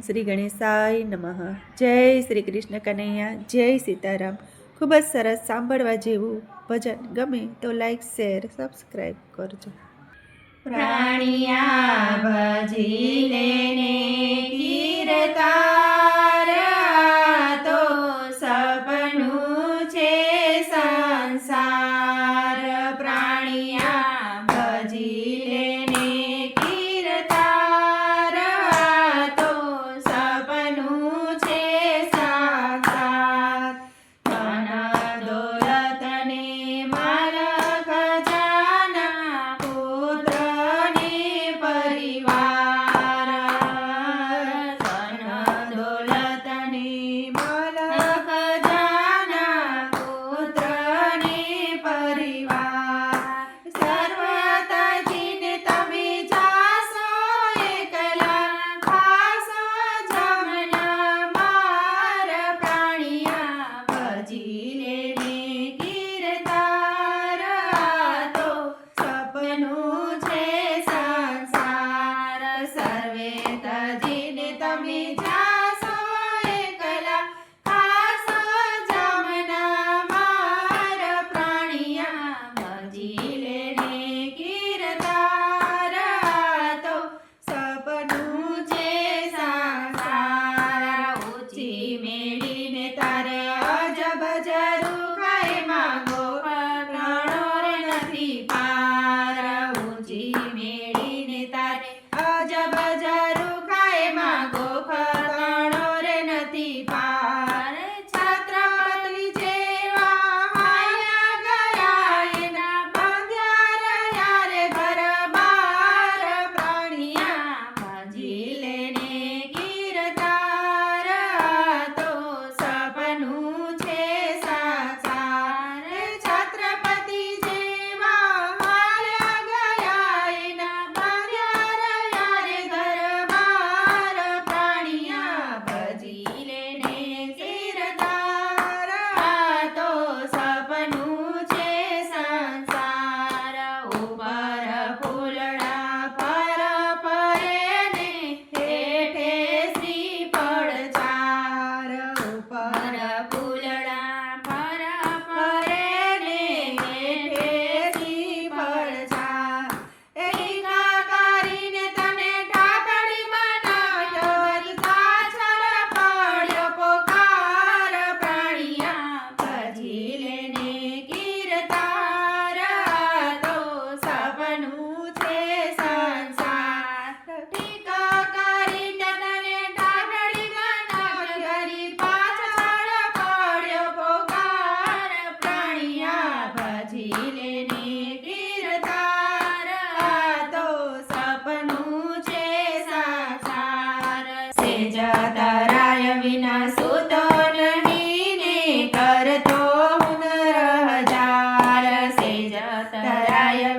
શ્રી ગણેશાય નમઃ। જય શ્રી કૃષ્ણ કનૈયા, જય સીતારામ। ખૂબ જ સરસ સાંભળવા જેવું ભજન ગમે તો લાઈક, શેર, સબસ્ક્રાઈબ કરજો। પ્રાણિયા ભજી લેને કીર્તાર તો સપનું છે સંસાર। પ્રાણિયા ભજી લેને કીર્તાર તો સપનું છે સંસાર। ધન દોલત ને માલ ખજાના પુત્ર ને પરિવાર। ધન દોલત ને માલ ખજાના પુત્ર ને પરિવાર। સર્વ તજીને તમે જાશો એકલા, ખાશો જમના માર। પ્રાણિયા ભજી લેને કીર્તાર તો સપનું છે સંસાર। સર્વે તજીને તમે જાશો એકલા, ખાશો જમના માર। પ્રાણિયા ભજી લેને કીર્તાર તો સપનું છે સંસાર। ઊંચી મેળીને તારે અજબ ઝરૂખાય માંગો, પ્રાણો રે નથી પાર। ઊંચી મેળીને તારે અજબ ઝરૂખાય માંગો, પ્રાણો રે નથી પાર। છત્રપતિ જેવા હાયા ગયા એના બાંધ્યા રહ્યા રે ઘર-બાર। પ્રાણિયા ભજી લેને કીર્તાર તો સપનું છે સંસાર। છત્રપતિ જેવા હાયા ગયા એના બાંધ્યા રહ્યા રે ઘર-બાર। પ્રાણિયા ભજી લેને કીર્તાર તો સપનું છે સંસાર। ઉપર ફૂલડા પર પરે ને હેઠે શ્રીફળ ચાર। ઉપર ફૂલડા પર પરે ને હેઠે શ્રીફળ ચાર। એકા કરીને તને ઢાકણી બનાવ્યો, પાછળ પડ્યો પોકાર। પ્રાણિયા ભજી લેને કીર્તાર તો સપનું છે સંસાર। ટીકા કરીને તને ઢાકણી બનાવ્યો, પાછળ પડ્યો પોકાર। પ્રાણિયા ભજી લેને કીર્તાર તો સપનું છે સંસાર। સેજ તરાય વિના સૂતો નહીં ને કરતો હુનર હજાર। સેજ તરાય